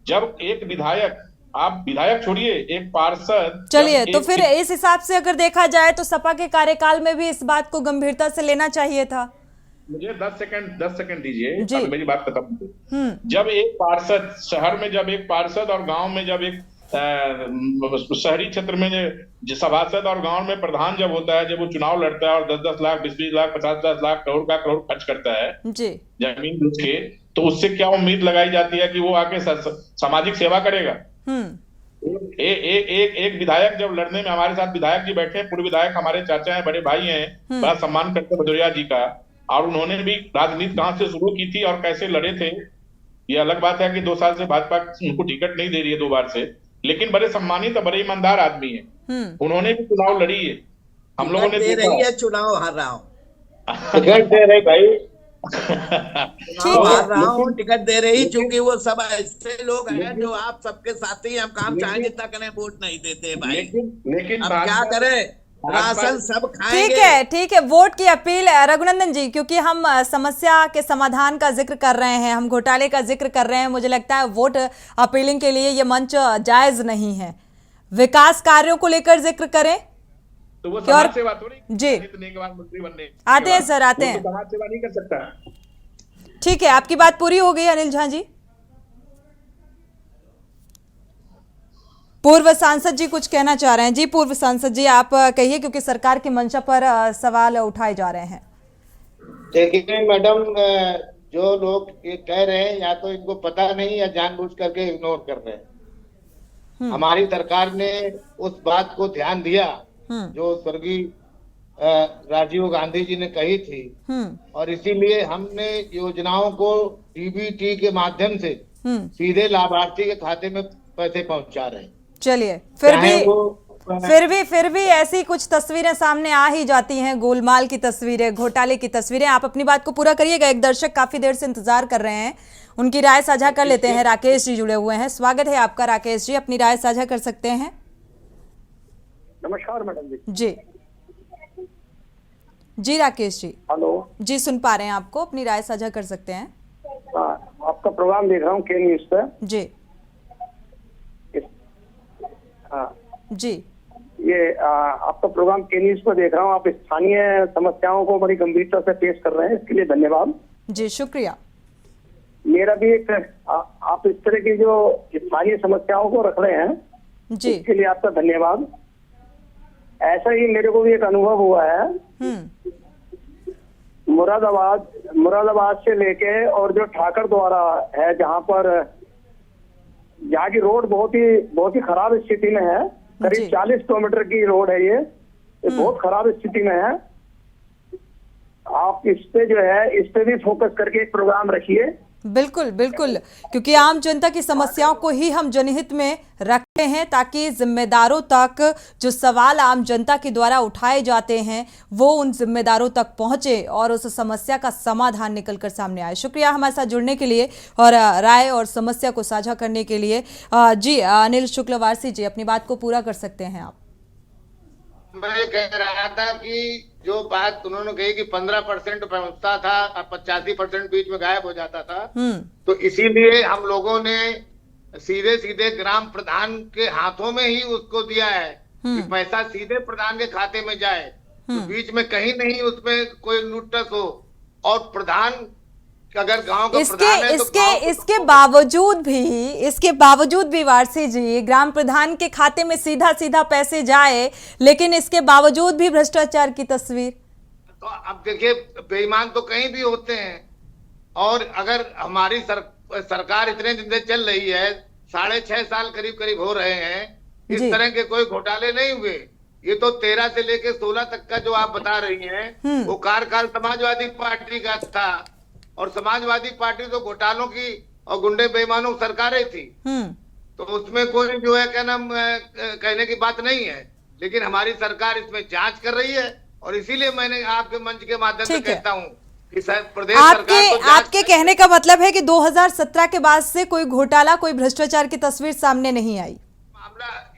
जब एक विधायक, आप विधायक छोड़िए, एक पार्षद, चलिए, तो फिर इस हिसाब से अगर देखा जाए तो सपा के कार्यकाल में भी इस बात को गंभीरता से लेना चाहिए था। मुझे 10 सेकंड दीजिए, मेरी बात खत्म। जब एक पार्षद शहर में, जब एक पार्षद और गांव में, जब एक शहरी क्षेत्र में सभासद और गांव में प्रधान जब होता है, जब वो चुनाव लड़ता है और 10-10 लाख, 20-20 लाख, 50-50 लाख, करोड़ खर्च करता है जी जमीन बेच के, तो उससे क्या उम्मीद लगाई जाती है कि वो आके सामाजिक सेवा करेगा? एक विधायक जब लड़ने में, हमारे साथ विधायक जी बैठे हैं, पूर्व विधायक हमारे चाचा हैं, बड़े भाई हैं, बड़ा सम्मान करते भदौरिया जी का, और उन्होंने भी राजनीति कहां से शुरू की थी और कैसे लड़े थे। ये अलग बात है कि 2 साल से भाजपा उनको टिकट नहीं दे रही है, 2 बार से, लेकिन बड़े सम्मानित और बड़े ईमानदार आदमी है। उन्होंने भी चुनाव लड़ी है, हम लोगों ने दे रही है, चुनाव हार रहा हूँ टिकट दे रहे भाई, हार रहा हूँ, टिकट दे रही, क्योंकि वो सब ऐसे लोग हैं जो आप सबके साथी, हम काम चाहे जितना करें वोट नहीं देते भाई। लेकिन अब क्या करें? राशन सब खाएंगे। ठीक है, वोट की अपील रघुनंदन जी, क्योंकि हम समस्या के समाधान का जिक्र कर रहे हैं, हम घोटाले का जिक्र कर रहे हैं, मुझे लगता है वोट अपीलिंग के लिए ये मंच जायज नहीं है। विकास कार्यों को लेकर जिक्र करें तो वो समाज सेवा थोड़ी जी के बाद मंत्री बनने आते हैं सर, आते हैं, समाज सेवा नहीं कर सकता। ठीक है, आपकी बात पूरी हो गई अनिल झा जी। पूर्व सांसद जी कुछ कहना चाह रहे हैं। जी पूर्व सांसद जी, आप कहिए, क्योंकि सरकार की मंशा पर सवाल उठाए जा रहे हैं। देखिए मैडम, जो लोग ये कह रहे हैं या तो इनको पता नहीं या जानबूझ करके इग्नोर कर रहे हैं। हमारी सरकार ने उस बात को ध्यान दिया जो स्वर्गीय राजीव गांधी जी ने कही थी, और इसीलिए हमने योजनाओं को डीबीटी के माध्यम से सीधे लाभार्थी के खाते में पैसे पहुंचा रहे हैं। चलिए, फिर भी ऐसी कुछ तस्वीरें सामने आ ही जाती हैं, गोलमाल की तस्वीरें, घोटाले की तस्वीरें। आप अपनी बात को पूरा करिएगा, एक दर्शक काफी देर से इंतजार कर रहे हैं, उनकी राय साझा कर लेते हैं। राकेश जी जुड़े हुए हैं, स्वागत है आपका राकेश जी, अपनी राय साझा कर सकते हैं। नमस्कार मैडम जी। जी राकेश जी। हेलो जी, सुन पा रहे हैं आपको, अपनी राय साझा कर सकते हैं। आपका प्रोग्राम देख रहा हूँ के न्यूज पे। जी जी, ये आपका प्रोग्राम के न्यूज पर देख रहा हूँ। आप स्थानीय समस्याओं को बड़ी गंभीरता से पेश कर रहे हैं, इसके लिए धन्यवाद। जी शुक्रिया। मेरा भी एक आप इस तरह की जो स्थानीय समस्याओं को रख रहे हैं जी, इसके लिए आपका धन्यवाद। ऐसा ही मेरे को भी एक अनुभव हुआ है। मुरादाबाद से लेके और जो ठाकर द्वारा है, जहाँ की रोड बहुत ही खराब स्थिति में है, करीब 40 किलोमीटर की रोड है, ये बहुत खराब स्थिति में है। आप इस पे भी फोकस करके एक प्रोग्राम रखिए। बिल्कुल बिल्कुल, क्योंकि आम जनता की समस्याओं को ही हम जनहित में रखते हैं, ताकि जिम्मेदारों तक जो सवाल आम जनता के द्वारा उठाए जाते हैं वो उन जिम्मेदारों तक पहुंचे और उस समस्या का समाधान निकलकर सामने आए। शुक्रिया हमारे साथ जुड़ने के लिए और राय और समस्या को साझा करने के लिए। जी अनिल शुक्लवारसी जी, अपनी बात को पूरा कर सकते हैं आप। मैं कह रहा था कि जो बात उन्होंने कही कि 15% पहुंचता था और 85% बीच में गायब हो जाता था, तो इसीलिए हम लोगों ने सीधे ग्राम प्रधान के हाथों में ही उसको दिया है कि पैसा सीधे प्रधान के खाते में जाए, तो बीच में कहीं नहीं उसमें कोई लुटस हो। और प्रधान अगर गांव का प्रधान है तो इसके बावजूद भी वारसी जी, ग्राम प्रधान के खाते में सीधा पैसे जाए, लेकिन इसके बावजूद भी भ्रष्टाचार की तस्वीर। तो अब देखिए, बेईमान तो कहीं भी होते हैं। और अगर हमारी सरकार इतने दिन से चल रही है, 6.5 साल करीब हो रहे हैं, इस तरह के कोई घोटाले नहीं हुए। ये तो 13 से लेके 16 तक का जो आप बता रही हैं, वो कार्यकाल समाजवादी पार्टी का था, और समाजवादी पार्टी तो घोटालों की और गुंडे बेईमानों की सरकारें थी, तो उसमें कोई जो है कहने की बात नहीं है। लेकिन हमारी सरकार इसमें जांच कर रही है, और इसीलिए मैंने आपके मंच के माध्यम से कहता हूँ कि प्रदेश सरकार आपके कहने का मतलब है कि 2017 के बाद से कोई घोटाला, कोई भ्रष्टाचार की तस्वीर सामने नहीं आई।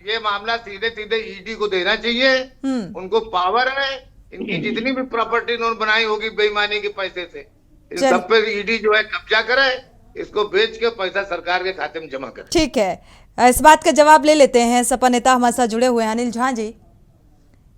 ये मामला सीधे ईडी को देना चाहिए, उनको पावर है। इनकी जितनी भी प्रॉपर्टी इन्होंने बनाई होगी बेईमानी के पैसे से, सब पे ईडी जो है कब्जा करे, इसको बेच के पैसा सरकार के खाते में जमा करे। ठीक है, इस बात का जवाब ले लेते हैं। सपा नेता हमारे साथ जुड़े हुए हैं अनिल झा जी।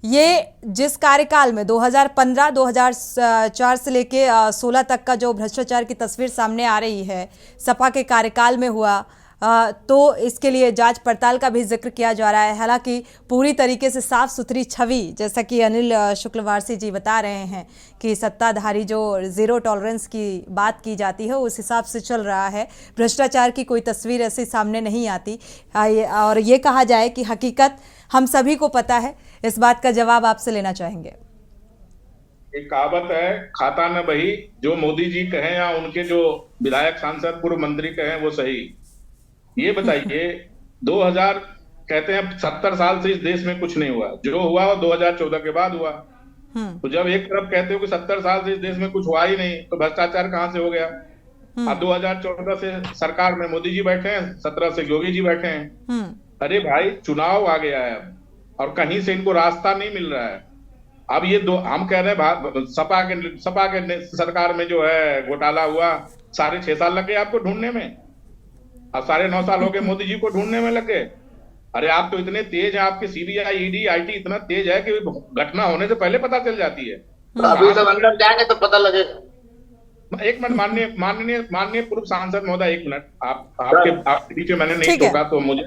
ये जिस कार्यकाल में 2015-2004 से लेके 16 तक का जो भ्रष्टाचार की तस्वीर सामने आ रही है, सपा के कार्यकाल में हुआ, तो इसके लिए जांच पड़ताल का भी जिक्र किया जा रहा है। हालांकि पूरी तरीके से साफ सुथरी छवि, जैसा कि अनिल शुक्लवारसी जी बता रहे हैं कि सत्ताधारी जो जीरो टॉलरेंस की बात की जाती है उस हिसाब से चल रहा है, भ्रष्टाचार की कोई तस्वीर ऐसी सामने नहीं आती। और ये कहा जाए कि हकीकत हम सभी को पता है, इस बात का जवाब आपसे लेना चाहेंगे। एक कहावत है, खाता न बही, जो मोदी जी कहें या उनके जो विधायक सांसद पूर्व मंत्री कहें वो सही। ये बताइए, 2000 कहते हैं 70 साल से इस देश में कुछ नहीं हुआ, जो हुआ वो 2014 के बाद हुआ। तो जब एक तरफ कहते हो कि 70 साल से इस देश में कुछ हुआ ही नहीं, तो भ्रष्टाचार कहाँ से हो गया? अब 2014 से सरकार में मोदी जी बैठे हैं, 17 से योगी जी बैठे हैं। अरे भाई, चुनाव आ गया है, और कहीं से इनको रास्ता नहीं मिल रहा है। अब ये दो हम कह रहे हैं सपा के सरकार में जो है घोटाला हुआ, 6.5 साल लग गए आपको ढूंढने में, अब 9.5 साल हो गए मोदी जी को ढूंढने में लग गए। अरे आप तो इतने तेज हैं, आपके सीबीआई ईडी आईटी इतना तेज है कि घटना होने से पहले पता चल जाती है। अभी सब अंदर जाएंगे तो पता लगेगा। एक मिनट माननीय पूर्व सांसद महोदय, 1 मिनट, आपके बीच में मैंने नहीं टोका तो मुझे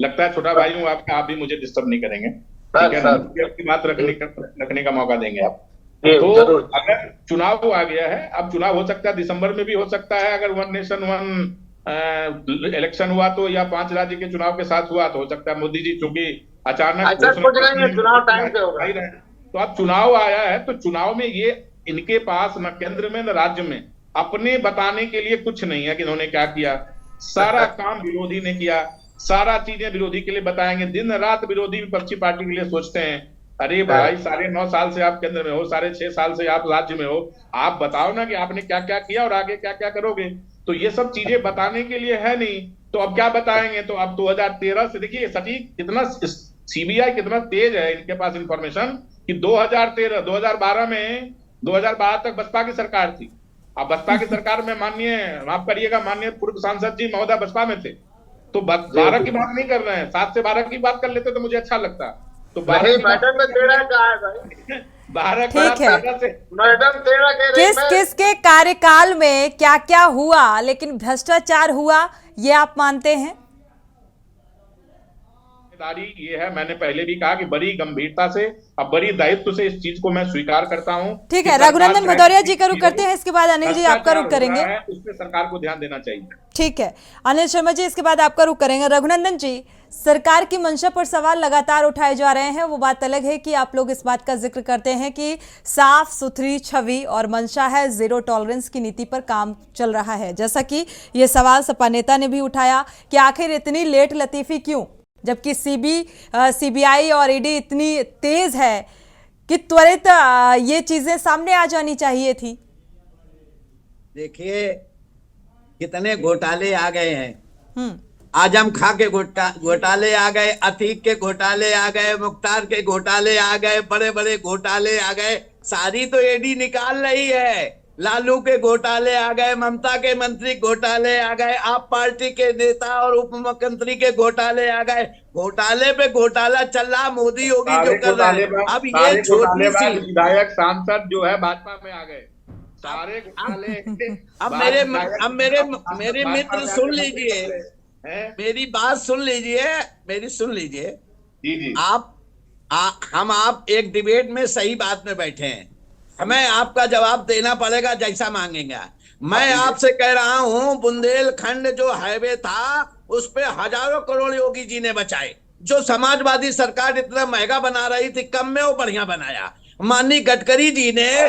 लगता है छोटा भाई हूँ आपका, आप भी मुझे डिस्टर्ब नहीं करेंगे, ठीक है ना? आपकी बात रखने का मौका देंगे आप। तो अगर चुनाव आ गया है, अब चुनाव हो सकता है दिसंबर में भी हो सकता है, अगर 1 नेशन 1 इलेक्शन हुआ तो, या 5 राज्य के चुनाव के साथ हुआ तो हो सकता है मोदी जी चूंकि अचानक चुनाव टाइम पे होगा। तो अब चुनाव आया है तो चुनाव में ये इनके पास न केंद्र में न राज्य में अपने बताने के लिए कुछ नहीं है कि इन्होंने क्या किया। सारा काम विरोधी ने किया, सारा चीजें विरोधी के लिए बताएंगे, दिन रात विरोधी विपक्षी पार्टी के लिए सोचते हैं। अरे भाई 9.5 साल से आप केंद्र में हो, 6.5 साल से आप राज्य में हो, आप बताओ ना कि आपने क्या क्या किया और आगे क्या क्या करोगे। तो ये सब चीजें बताने के लिए है नहीं, तो अब क्या बताएंगे। तो अब 2013 से देखिए सटीक कितना सीबीआई कितना तेज है, इनके पास इंफॉर्मेशन कि 2012 में 2012 तक बसपा की सरकार थी। अब बसपा की सरकार में माफ करिएगा माननीय पूर्व सांसद जी महोदय बसपा में थे, तो 12 की बात नहीं कर रहे हैं, 7 से 12 की बात कर लेते तो मुझे अच्छा लगता। तो 12 ठीक है, किस के कार्यकाल में क्या क्या हुआ, लेकिन भ्रष्टाचार हुआ ये आप मानते हैं? ये है, मैंने पहले भी कहा कि बड़ी गंभीरता से अब बड़ी दायित्व से इस चीज को मैं स्वीकार करता हूं। ठीक है, रघुनंदन भदौरिया जी का रुख करते हैं, इसके बाद अनिल जी आपका रुख करेंगे। उस पर सरकार को ध्यान देना चाहिए। ठीक है अनिल शर्मा जी, इसके बाद आपका रुख करेंगे। रघुनंदन जी, सरकार की मंशा पर सवाल लगातार उठाए जा रहे हैं। वो बात अलग है कि आप लोग इस बात का जिक्र करते हैं कि साफ सुथरी छवि और मंशा है, जीरो टॉलरेंस की नीति पर काम चल रहा है। जैसा कि ये सवाल सपा नेता ने भी उठाया कि आखिर इतनी लेट लतीफी क्यों, जबकि सीबीआई और ईडी इतनी तेज है कि त्वरित ये चीजें सामने आ जानी चाहिए थी। देखिए कितने घोटाले आ गए हैं, आजम खां के घोटाले आ गए, अतीक के घोटाले आ गए, मुख्तार के घोटाले आ गए, बड़े बड़े घोटाले आ गए, सारी तो ईडी निकाल रही है। लालू के घोटाले आ गए, ममता के मंत्री घोटाले आ गए, आप पार्टी के नेता और उप मुख्यमंत्री के घोटाले आ गए, घोटाले पे घोटाला चल रहा। मोदी योगी जो कर रहे हैं, अब ये छोटी सी विधायक सांसद जो है भाजपा में आ गए, सारे घोटाले। अब मेरे मित्र सुन लीजिए, मेरी बात सुन लीजिए, जी। आप एक डिबेट में सही बात में बैठे हैं, हमें आपका जवाब देना पड़ेगा जैसा मांगेंगे। मैं आपसे कह रहा हूं बुंदेलखंड जो हाईवे था उस पे हजारों करोड़ योगी जी ने बचाए। जो समाजवादी सरकार इतना महंगा बना रही थी, कम में वो बढ़िया बनाया। माननीय गडकरी जी ने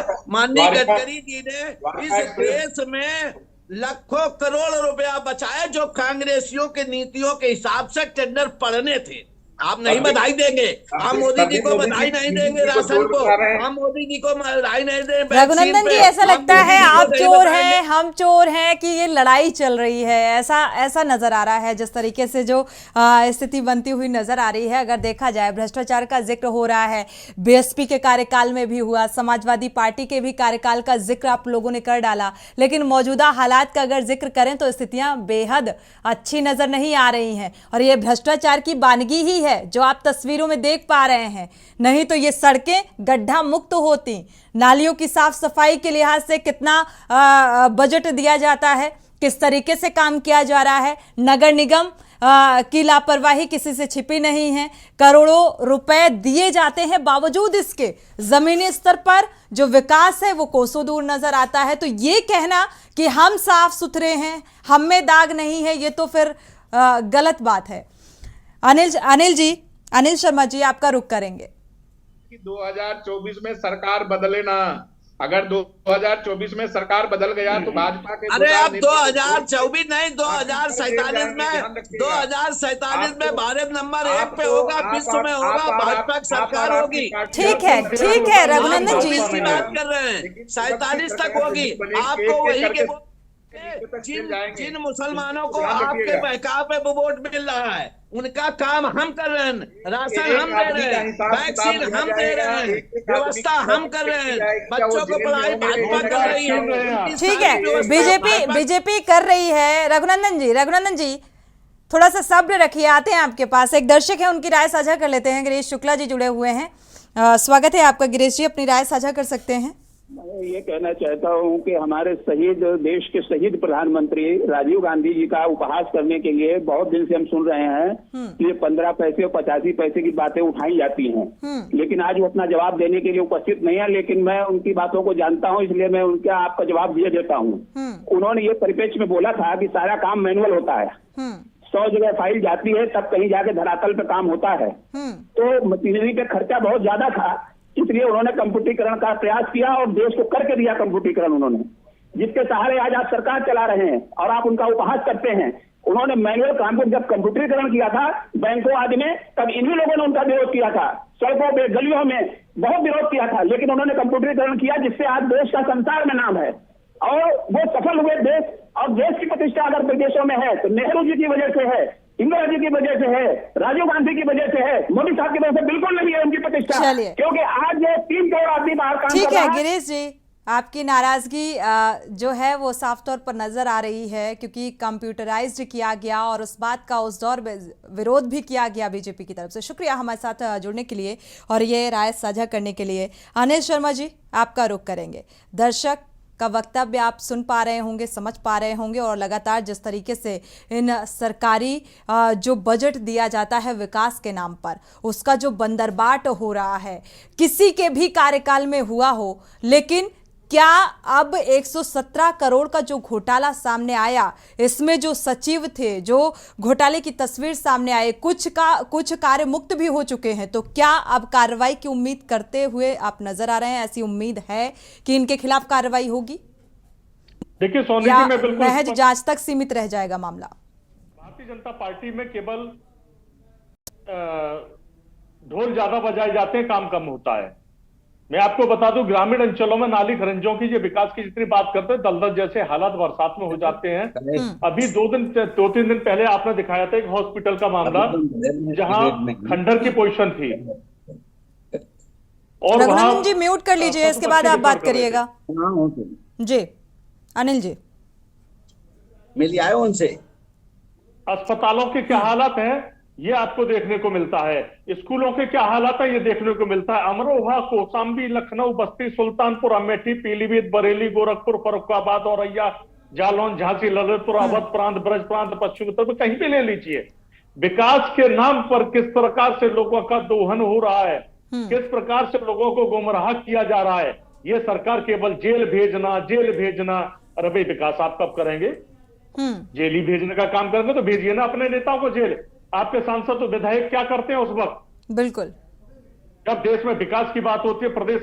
इस देश में लाखों करोड़ रुपया बचाए, जो कांग्रेसियों के नीतियों के हिसाब से टेंडर पड़ने थे। आप नहीं बधाई देंगे, हम मोदी जी को बधाई नहीं देंगे, राशन को हम मोदी जी को बधाई नहीं देंगे। रघुनंदन जी, ऐसा लगता है आप चोर हैं हम चोर हैं कि ये लड़ाई चल रही है, ऐसा नजर आ रहा है। जिस तरीके से जो स्थिति बनती हुई नजर आ रही है, अगर देखा जाए भ्रष्टाचार का जिक्र हो रहा है, बीएसपी के कार्यकाल में भी हुआ, समाजवादी पार्टी के भी कार्यकाल का जिक्र आप लोगों ने कर डाला, लेकिन मौजूदा हालात का अगर जिक्र करें तो स्थितियां बेहद अच्छी नजर नहीं आ रही हैं। और ये भ्रष्टाचार की बानगी ही है जो आप तस्वीरों में देख पा रहे हैं, नहीं तो ये सड़कें गड्ढा मुक्त होती। नालियों की साफ सफाई के लिहाज से कितना बजट दिया जाता है, किस तरीके से काम किया जा रहा है, नगर निगम की लापरवाही किसी से छिपी नहीं है। करोड़ों रुपए दिए जाते हैं, बावजूद इसके जमीनी स्तर पर जो विकास है वो कोसों दूर नजर आता है। तो ये कहना कि हम साफ सुथरे हैं, हम में दाग नहीं है, ये तो फिर गलत बात है। अनिल शर्मा जी, आपका रुख करेंगे। 2024 में सरकार बदले ना, अगर 2024 में सरकार बदल गया तो भाजपा के अरे अब 2024 नहीं, 2047 में भारत नंबर 1 पे होगा, विश्व में होगा, भाजपा की सरकार होगी। ठीक है रघुनंदन जी, बात कर रहे हैं 47 तक होगी। आपको वही के जिन मुसलमानों को आपके बहकाव पे वो वोट मिल रहा है, उनका काम हम कर रहे हैं, राशन हम दे रहे हैं, वैक्सीन हम दे रहे हैं, व्यवस्था हम कर रहे हैं, बच्चों को पढ़ाई भाजपा कर रही है। ठीक है, बीजेपी कर रही है। रघुनंदन जी थोड़ा सा सब्र रखिए, आते हैं आपके पास। एक दर्शक है, उनकी राय साझा कर लेते हैं। गिरीश शुक्ला जी जुड़े हुए हैं। स्वागत है आपका गिरीश जी, अपनी राय साझा कर सकते हैं। मैं ये कहना चाहता हूँ कि हमारे शहीद, देश के शहीद प्रधानमंत्री राजीव गांधी जी का उपहास करने के लिए बहुत दिन से हम सुन रहे हैं कि 15 पैसे और 85 पैसे की बातें उठाई जाती हैं, लेकिन आज वो अपना जवाब देने के लिए उपस्थित नहीं है। लेकिन मैं उनकी बातों को जानता हूँ, इसलिए मैं उनका आपका जवाब दिए देता हूँ। उन्होंने ये परिप्रेक्ष्य में बोला था कि सारा काम मैनुअल होता है, 100 जगह फाइल जाती है, तब कहीं जाके धरातल पे काम होता है। तो मशीनरी का खर्चा बहुत ज्यादा था, इसलिए उन्होंने कंप्यूटरीकरण का प्रयास किया और देश को करके दिया कंप्यूटरीकरण उन्होंने, जिसके सहारे आज आप सरकार चला रहे हैं और आप उनका उपहास करते हैं। उन्होंने मैनुअल काम को जब कंप्यूटरीकरण किया था बैंकों आदि में, तब इन्हीं लोगों ने उनका विरोध किया था, सड़कों पे गलियों में बहुत विरोध किया था, लेकिन उन्होंने कंप्यूटरीकरण किया, जिससे आज देश का संसार में नाम है और वो सफल हुए। देश और देश की प्रतिष्ठा अगर विदेशों में है तो नेहरू जी की वजह से है, इंदिरा जी की वजह से है, राजीव गांधी की वजह से है, मोदी साहब की वजह से बिल्कुल नहीं है उनकी प्रतिष्ठा, क्योंकि आज ये 3 करोड़ आदमी बाहर काम कर रहा है। ठीक है गिरीश जी, आपकी नाराजगी जो है वो साफ तौर पर नजर आ रही है, क्योंकि कंप्यूटराइज्ड किया गया और उस बात का उस दौर में विरोध भी किया गया बीजेपी की तरफ से। शुक्रिया हमारे साथ जुड़ने के लिए और ये राय साझा करने के लिए। अनिल शर्मा जी, आपका रुख करेंगे। दर्शक का वक्तव्य आप सुन पा रहे होंगे, समझ पा रहे होंगे, और लगातार जिस तरीके से इन सरकारी जो बजट दिया जाता है विकास के नाम पर, उसका जो बंदरबाट हो रहा है, किसी के भी कार्यकाल में हुआ हो, लेकिन क्या अब 117 करोड़ का जो घोटाला सामने आया, इसमें जो सचिव थे, जो घोटाले की तस्वीर सामने आए, कुछ कार्य मुक्त भी हो चुके हैं, तो क्या अब कार्रवाई की उम्मीद करते हुए आप नजर आ रहे हैं? ऐसी उम्मीद है कि इनके खिलाफ कार्रवाई होगी? देखिए सोनी जी, मैं बिल्कुल महज जांच तक सीमित रह जाएगा मामला? भारतीय जनता पार्टी में केवल ढोल ज्यादा बजाए जाते हैं, काम कम होता है। मैं आपको बता दूं, ग्रामीण अंचलों में नाली खरंजों की, ये विकास की जितनी बात करते हैं, दलदल जैसे हालात बरसात में हो जाते हैं। अभी 2-3 दिन पहले आपने दिखाया था एक हॉस्पिटल का मामला, जहां खंडर की पोजीशन थी, और रघुनंदन जी म्यूट कर लीजिए, इसके बाद आप बात करिएगा। जी अनिल जी, मिल आए उनसे। अस्पतालों के क्या हालात हैं ये आपको देखने को मिलता है, स्कूलों के क्या हालात है ये देखने को मिलता है। अमरोहा, कौशाम्बी, लखनऊ, बस्ती, सुल्तानपुर, अमेठी, पीलीभीत, बरेली, गोरखपुर, फर्रुखाबाद, औरैया, जालौन, झांसी, ललितपुर, अवध प्रांत, ब्रज प्रांत, पश्चिम उत्तर में कहीं भी ले लीजिए, विकास के नाम पर किस प्रकार से लोगों का दोहन हो रहा है, किस प्रकार से लोगों को गुमराह किया जा रहा है। ये सरकार केवल जेल भेजना। अरे भाई, विकास आप कब करेंगे? जेल ही भेजने का काम करेंगे तो भेजिए ना अपने नेताओं को जेल। आपके सांसद तो विधायक क्या करते हैं उस वक्त? बिल्कुल, जब देश में विकास की बात होती है, प्रदेश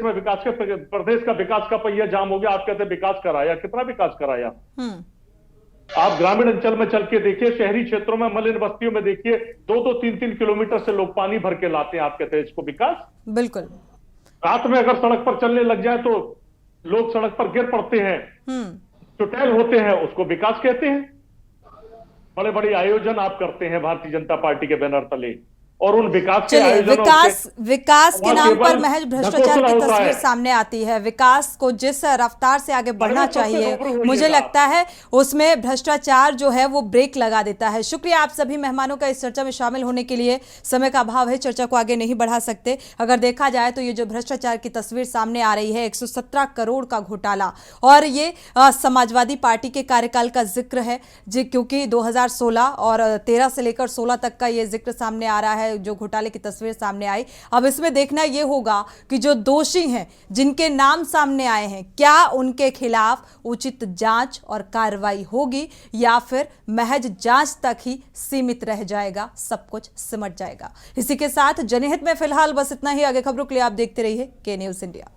का विकास का पहिया जाम हो गया, आप कहते हैं विकास कराया। कितना विकास कराया? आप ग्रामीण अंचल में चल के देखिए, शहरी क्षेत्रों में, मलिन बस्तियों में देखिए, 2-2, 3-3 किलोमीटर से लोग पानी भर के लाते हैं, आप कहते हैं इसको विकास? बिल्कुल। रात में अगर सड़क पर चलने लग जाए तो लोग सड़क पर गिर पड़ते हैं, चुटैल होते हैं, उसको विकास कहते हैं? बड़े बड़े आयोजन आप करते हैं भारतीय जनता पार्टी के बैनर तले, और उन विकास के विकास के नाम पर महज भ्रष्टाचार की तस्वीर सामने आती है। विकास को जिस रफ्तार से आगे बढ़ना चाहिए, मुझे लगता है उसमें भ्रष्टाचार जो है वो ब्रेक लगा देता है। शुक्रिया आप सभी मेहमानों का इस चर्चा में शामिल होने के लिए। समय का अभाव है, चर्चा को आगे नहीं बढ़ा सकते। अगर देखा जाए तो ये जो भ्रष्टाचार की तस्वीर सामने आ रही है, 117 करोड़ का घोटाला, और ये समाजवादी पार्टी के कार्यकाल का जिक्र है जी, क्योंकि 2016 और 13 से लेकर 16 तक का ये जिक्र सामने आ रहा है, जो घोटाले की तस्वीर सामने आई। अब इसमें देखना यह होगा कि जो दोषी हैं, जिनके नाम सामने आए हैं, क्या उनके खिलाफ उचित जांच और कार्रवाई होगी, या फिर महज जांच तक ही सीमित रह जाएगा, सब कुछ सिमट जाएगा। इसी के साथ जनहित में फिलहाल बस इतना ही। आगे खबरों के लिए आप देखते रहिए के न्यूज़ इंडिया।